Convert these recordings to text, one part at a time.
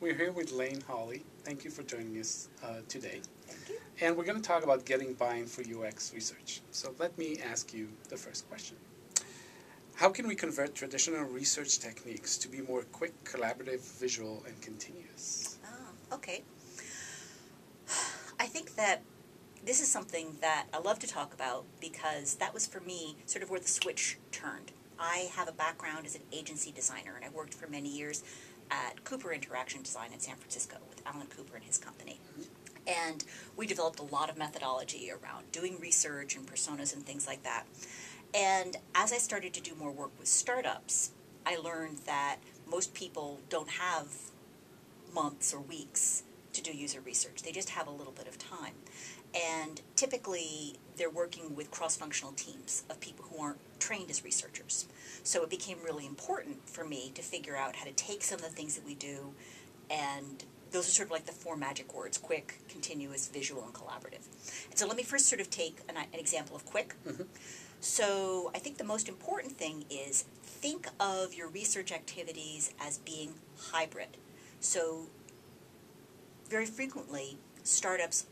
We're here with Halley. Thank you for joining us today. Thank you. And we're going to talk about getting buy-in for UX research. So let me ask you the first question. How can we convert traditional research techniques to be more quick, collaborative, visual, and continuous? Okay. I think that this is something that I love to talk about because that was for me sort of where the switch turned. I have a background as an agency designer, and I worked for many years at Cooper Interaction Design in San Francisco with Alan Cooper and his company. And we developed a lot of methodology around doing research and personas and things like that. And as I started to do more work with startups, I learned that most people don't have months or weeks to do user research. They just have a little bit of time. And typically, they're working with cross-functional teams of people who aren't trained as researchers. So it became really important for me to figure out how to take some of the things that we do, and those are sort of like the four magic words: quick, continuous, visual, and collaborative. And so let me first sort of take an example of quick. So I think the most important thing is think of your research activities as being hybrid. So very frequently, startups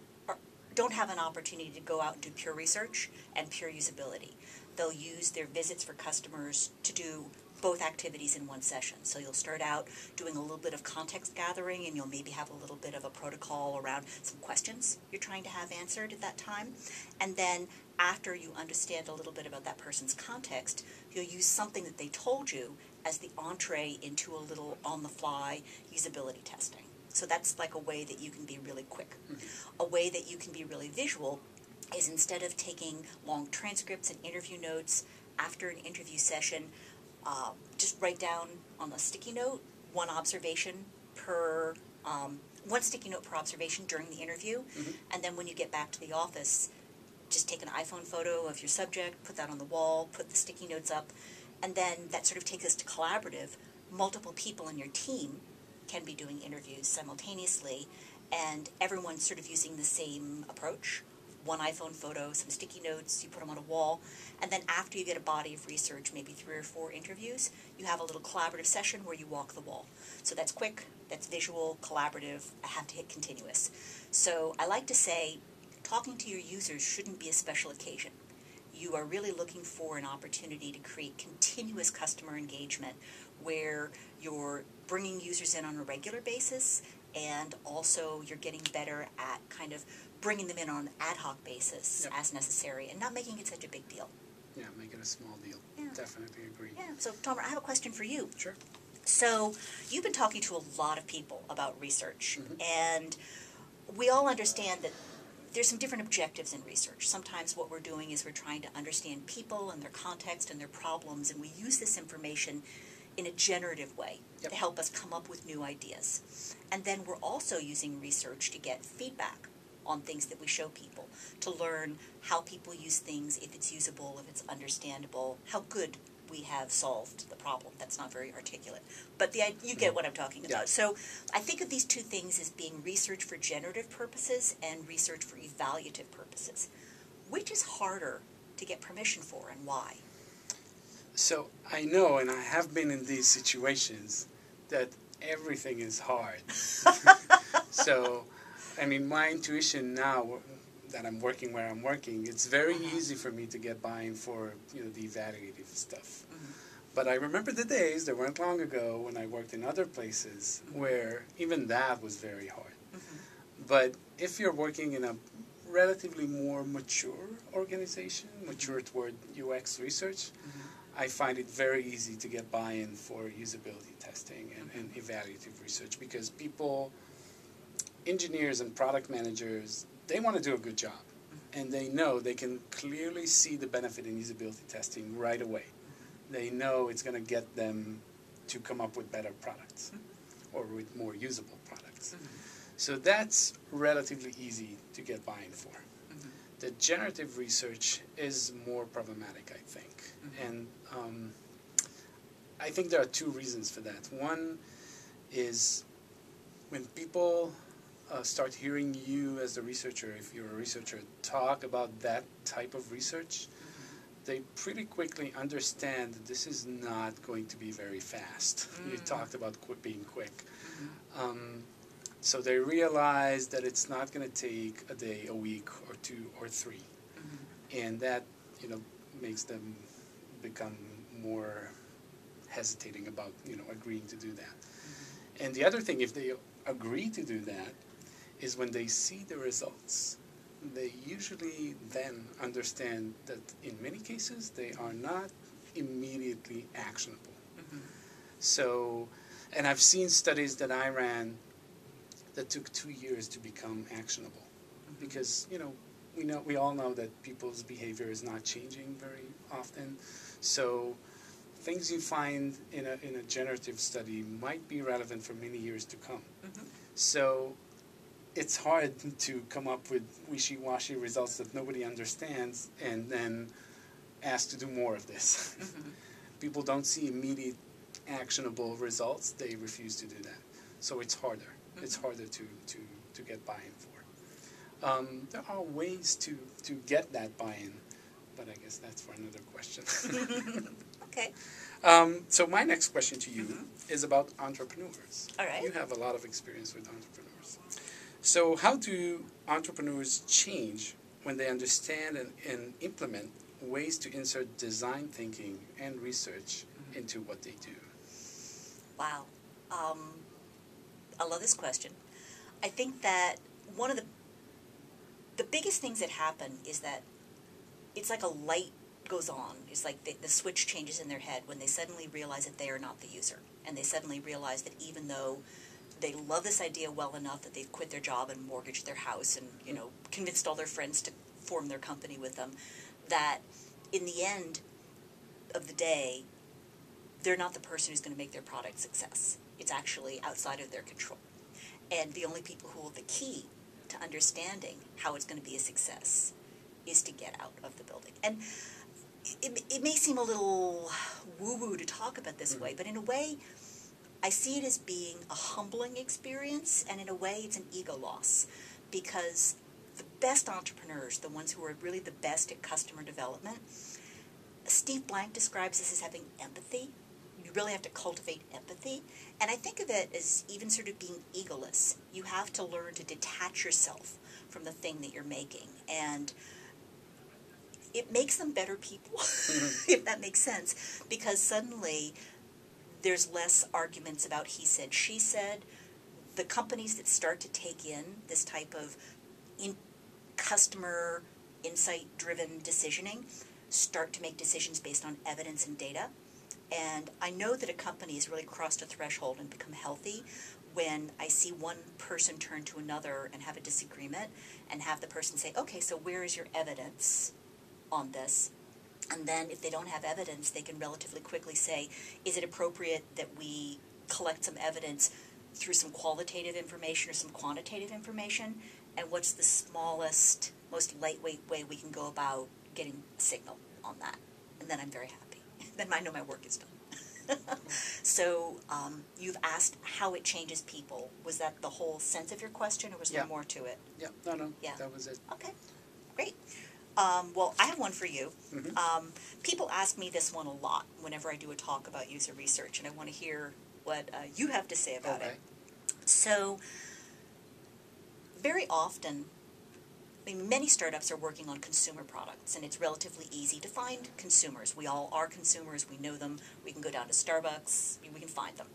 don't have an opportunity to go out and do pure research and pure usability. They'll use their visits for customers to do both activities in one session. So you'll start out doing a little bit of context gathering, and you'll maybe have a little bit of a protocol around some questions you're trying to have answered at that time. And then after you understand a little bit about that person's context, you'll use something that they told you as the entree into a little on-the-fly usability testing. So that's like a way that you can be really quick. A way that you can be really visual is instead of taking long transcripts and interview notes after an interview session, just write down on a sticky note one sticky note per observation during the interview. And then when you get back to the office, just take an iPhone photo of your subject, put that on the wall, put the sticky notes up, and then that sort of takes us to collaborative. Multiple people in your team can be doing interviews simultaneously, and everyone's sort of using the same approach. One iPhone photo, some sticky notes, you put them on a wall, and then after you get a body of research, maybe 3 or 4 interviews, you have a little collaborative session where you walk the wall. So that's quick, that's visual, collaborative, I have to hit continuous. So I like to say, talking to your users shouldn't be a special occasion. You are really looking for an opportunity to create continuous customer engagement where you're bringing users in on a regular basis, and also you're getting better at kind of bringing them in on an ad hoc basis as necessary and not making it such a big deal. Yeah, make it a small deal. Yeah. Definitely agree. Yeah, so Tomer, I have a question for you. Sure. So you've been talking to a lot of people about research, and we all understand that there's some different objectives in research. Sometimes what we're doing is we're trying to understand people and their context and their problems, and we use this information in a generative way to help us come up with new ideas. And then we're also using research to get feedback on things that we show people, to learn how people use things, if it's usable, if it's understandable, how good we have solved the problem. That's not very articulate, but you get what I'm talking about. So I think of these two things as being research for generative purposes and research for evaluative purposes. Which is harder to get permission for, and why? So I know, and I have been in these situations, that everything is hard. So, I mean, my intuition now that I'm working where I'm working, it's very easy for me to get buy-in for, the evaluative stuff. But I remember the days that weren't long ago when I worked in other places where even that was very hard. But if you're working in a relatively more mature organization, mature toward UX research, I find it very easy to get buy-in for usability testing and evaluative research, because people, engineers and product managers, they want to do a good job. And they know they can clearly see the benefit in usability testing right away. They know it's going to get them to come up with better products or with more usable products. So that's relatively easy to get buy-in for. The generative research is more problematic, I think. And I think there are 2 reasons for that. One is when people start hearing you as a researcher, if you're a researcher, talk about that type of research, they pretty quickly understand that this is not going to be very fast. You talked about being quick. So they realize that it's not going to take a day, a week, or 2 or 3, and that makes them become more hesitating about agreeing to do that. And the other thing, if they agree to do that, is when they see the results, they usually then understand that in many cases they are not immediately actionable. So, and I've seen studies that I ran that took 2 years to become actionable, because we all know that people's behavior is not changing very often. So things you find in a generative study might be relevant for many years to come. So it's hard to come up with wishy-washy results that nobody understands and then ask to do more of this. People don't see immediate actionable results, they refuse to do that. So it's harder. It's harder to get buy-in for. There are ways to get that buy-in, but I guess that's for another question. Okay. So my next question to you is about entrepreneurs. All right. You have a lot of experience with entrepreneurs. So how do entrepreneurs change when they understand and implement ways to insert design thinking and research into what they do? Wow. I love this question. I think that one of the biggest things that happen is that it's like a light goes on. It's like the switch changes in their head when they suddenly realize that they are not the user. And they suddenly realize that even though they love this idea well enough that they've quit their job and mortgaged their house and, convinced all their friends to form their company with them, that in the end of the day, they're not the person who's going to make their product success. It's actually outside of their control. And the only people who hold the key to understanding how it's going to be a success is to get out of the building. And it may seem a little woo-woo to talk about this way, but in a way, I see it as being a humbling experience, and in a way, it's an ego loss. Because the best entrepreneurs, the ones who are really the best at customer development, Steve Blank describes this as having empathy. You really have to cultivate empathy. And I think of it as even sort of being egoless. You have to learn to detach yourself from the thing that you're making. And it makes them better people, if that makes sense. Because suddenly there's less arguments about he said, she said. The companies that start to take in this type of customer insight-driven decisioning start to make decisions based on evidence and data. And I know that a company has really crossed a threshold and become healthy when I see one person turn to another and have a disagreement and have the person say, okay, so where is your evidence on this? And then if they don't have evidence, they can relatively quickly say, is it appropriate that we collect some evidence through some qualitative information or some quantitative information? And what's the smallest, most lightweight way we can go about getting a signal on that? And then I'm very happy. Then I know my work is done. So you've asked how it changes people. Was that the whole sense of your question, or was there more to it? Yeah, no, that was it. Okay, great. Well, I have one for you. People ask me this one a lot whenever I do a talk about user research, and I want to hear what you have to say about it. So, very often, many startups are working on consumer products, and it's relatively easy to find consumers. We all are consumers. We know them. We can go down to Starbucks. We can find them.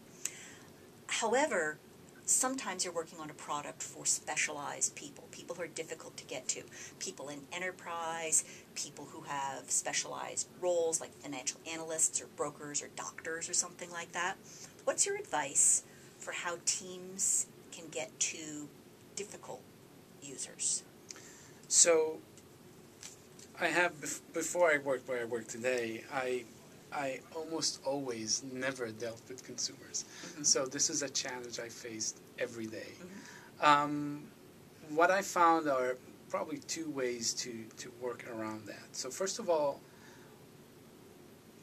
However, sometimes you're working on a product for specialized people who are difficult to get to, people in enterprise, people who have specialized roles like financial analysts or brokers or doctors or something like that. What's your advice for how teams can get to difficult users? So I have, before I worked where I work today, I almost always never dealt with consumers. So this is a challenge I faced every day. What I found are probably 2 ways to work around that. So first of all,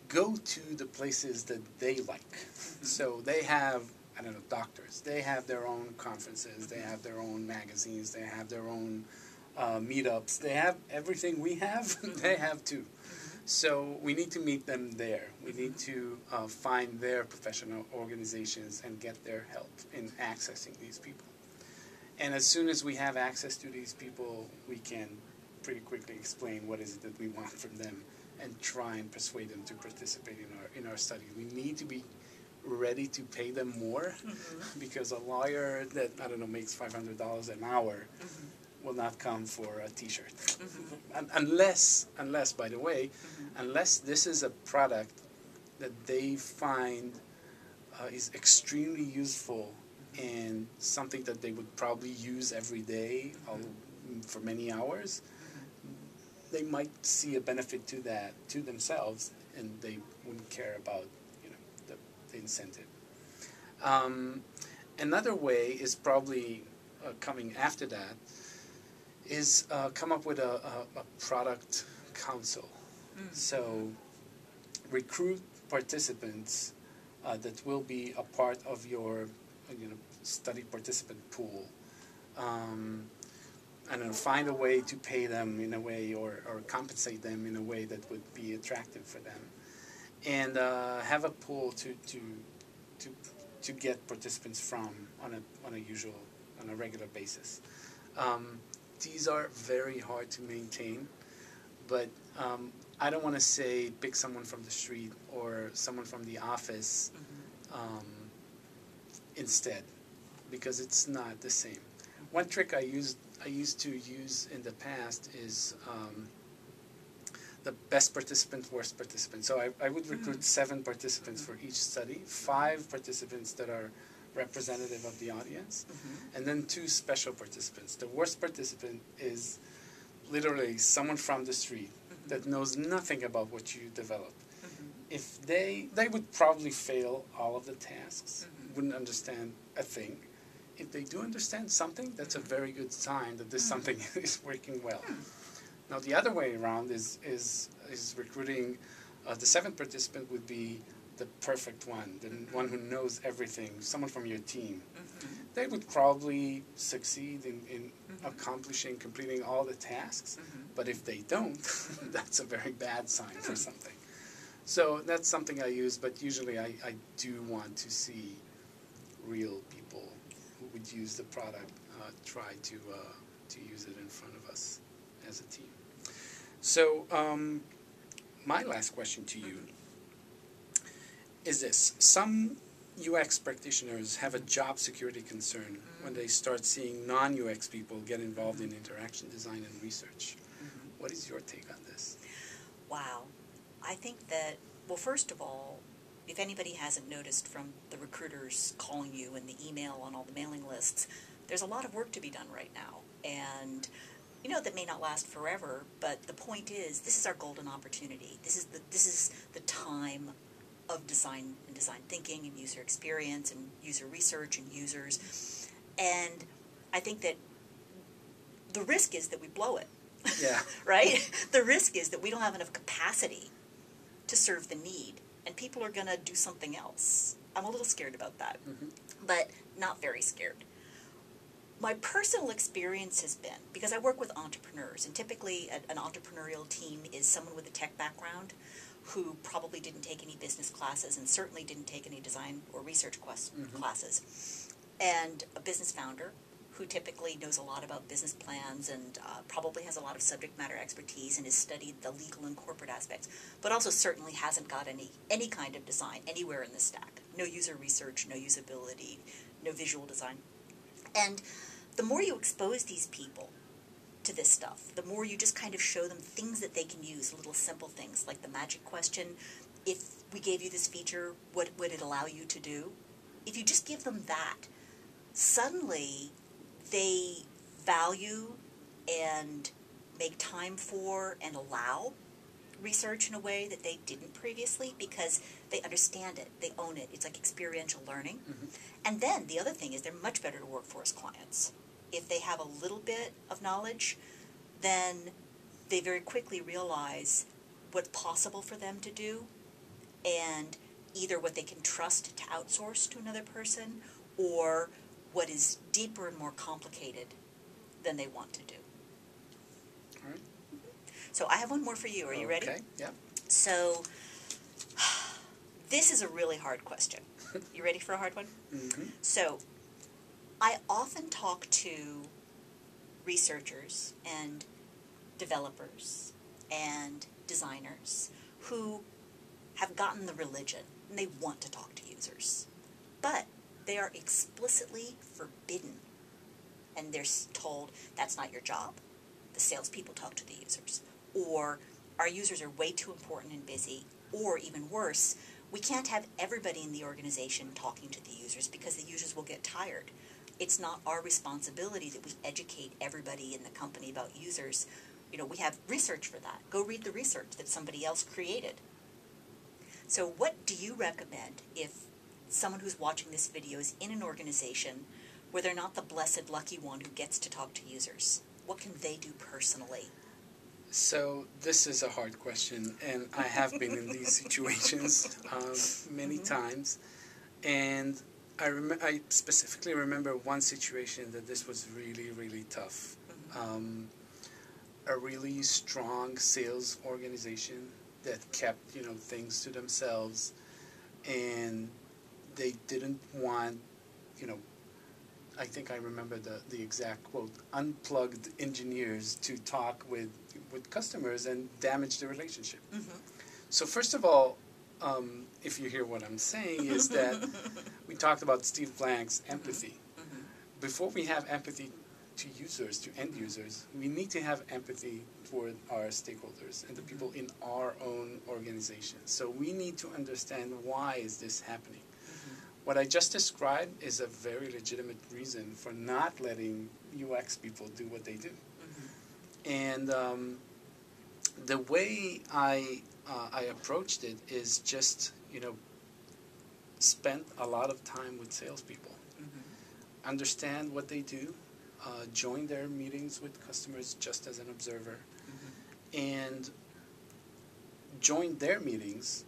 go to the places that they like. So they have, I don't know, doctors. They have their own conferences. They have their own magazines. They have their own meetups. They have everything we have. They have too. So we need to meet them there. We need to find their professional organizations and get their help in accessing these people. And as soon as we have access to these people, we can pretty quickly explain what is it that we want from them and try and persuade them to participate in our study. We need to be ready to pay them more because a lawyer that, I don't know, makes $500 an hour will not come for a t-shirt. Unless, by the way, unless this is a product that they find is extremely useful and something that they would probably use every day for many hours, they might see a benefit to that, to themselves, and they wouldn't care about, the incentive. Another way is probably coming after that is come up with a product council. So recruit participants that will be a part of your study participant pool. And find a way to pay them in a way or compensate them in a way that would be attractive for them. And have a pool to get participants from on a regular basis. These are very hard to maintain, but I don't want to say pick someone from the street or someone from the office instead, because it's not the same. One trick I used to use in the past is the best participant, worst participant. So I would recruit 7 participants for each study, 5 participants that are representative of the audience, and then 2 special participants. The worst participant is literally someone from the street that knows nothing about what you developed. If they would probably fail all of the tasks, wouldn't understand a thing. If they do understand something, that's a very good sign that this something is working well. Now the other way around is recruiting the 7th participant would be the perfect one, the one who knows everything, someone from your team. They would probably succeed in completing all the tasks, but if they don't, that's a very bad sign for something. So that's something I use, but usually I do want to see real people who would use the product try to use it in front of us as a team. So my last question to you is this. Some UX practitioners have a job security concern when they start seeing non-UX people get involved in interaction design and research. What is your take on this? Wow. I think that, well, first of all, if anybody hasn't noticed from the recruiters calling you and the email on all the mailing lists, there's a lot of work to be done right now. And, that may not last forever, but the point is, this is our golden opportunity. This is the time of design and design thinking and user experience and user research and users. And I think that the risk is that we blow it. Yeah. Right? The risk is that we don't have enough capacity to serve the need, and people are going to do something else. I'm a little scared about that, but not very scared. My personal experience has been, because I work with entrepreneurs, and typically an entrepreneurial team is someone with a tech background who probably didn't take any business classes and certainly didn't take any design or research classes, and a business founder who typically knows a lot about business plans and probably has a lot of subject matter expertise and has studied the legal and corporate aspects, but also certainly hasn't got any kind of design anywhere in the stack. No user research, no usability, no visual design. And the more you expose these people to this stuff, the more you just kind of show them things that they can use, little simple things like the magic question, if we gave you this feature, what would it allow you to do? If you just give them that, suddenly they value and make time for and allow research in a way that they didn't previously because they understand it, they own it. It's like experiential learning. And then the other thing is they're much better to work for as clients. If they have a little bit of knowledge, then they very quickly realize what's possible for them to do and either what they can trust to outsource to another person or what is deeper and more complicated than they want to do. All right. So I have one more for you. Are you ready? Okay, yeah. So, this is a really hard question. You ready for a hard one? Mm-hmm. So, I often talk to researchers and developers and designers who have gotten the religion and they want to talk to users. But they are explicitly forbidden. And they're told, that's not your job. The salespeople talk to the users. Or our users are way too important and busy. Or even worse, we can't have everybody in the organization talking to the users because the users will get tired. It's not our responsibility that we educate everybody in the company about users. You know, we have research for that. Go read the research that somebody else created. So what do you recommend if someone who's watching this video is in an organization where they're not the blessed lucky one who gets to talk to users? What can they do personally? So this is a hard question, and I have been in these situations many times. And I specifically remember one situation that this was really, really tough. A really strong sales organization that kept, things to themselves, and they didn't want, I think I remember the exact quote, unplugged engineers to talk with customers and damage the relationship. So first of all, if you hear what I'm saying, is that we talked about Steve Blank's empathy. Before we have empathy to users, to end users, we need to have empathy for our stakeholders and the people in our own organization. So we need to understand, why is this happening? What I just described is a very legitimate reason for not letting UX people do what they do. And the way I approached it is just, spent a lot of time with salespeople. Understand what they do, join their meetings with customers just as an observer, and join their meetings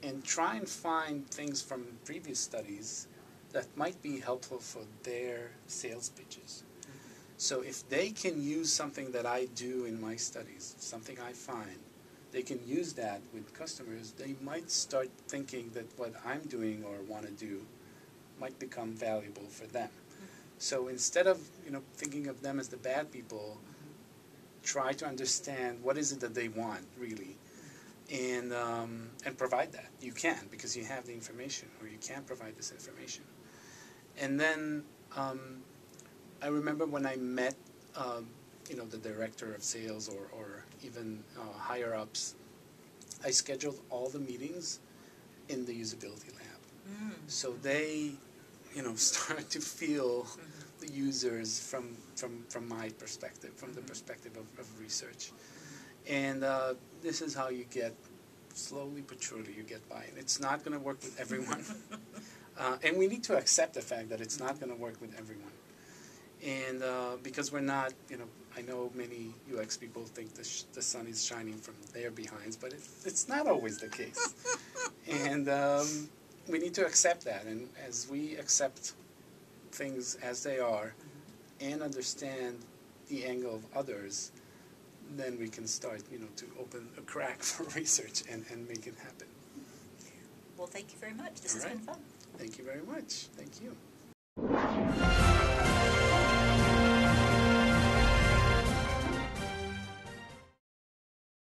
and try and find things from previous studies that might be helpful for their sales pitches. So if they can use something that I do in my studies, something I find, they can use that with customers, they might start thinking that what I'm doing or want to do might become valuable for them. So instead of thinking of them as the bad people, try to understand what is it that they want really, and provide that. You can, because you have the information, or you can provide this information. And then I remember when I met the director of sales or even higher ups, I scheduled all the meetings in the usability lab. So they start to feel the users from my perspective, from the perspective of research. And this is how you get, slowly but surely, you get by. And it's not going to work with everyone. And we need to accept the fact that it's not going to work with everyone. And because we're not, I know many UX people think the sun is shining from their behinds, but it's not always the case. And we need to accept that. And as we accept things as they are and understand the angle of others, then we can start, to open a crack for research and make it happen. Well, thank you very much. This has been fun. Thank you very much. Thank you.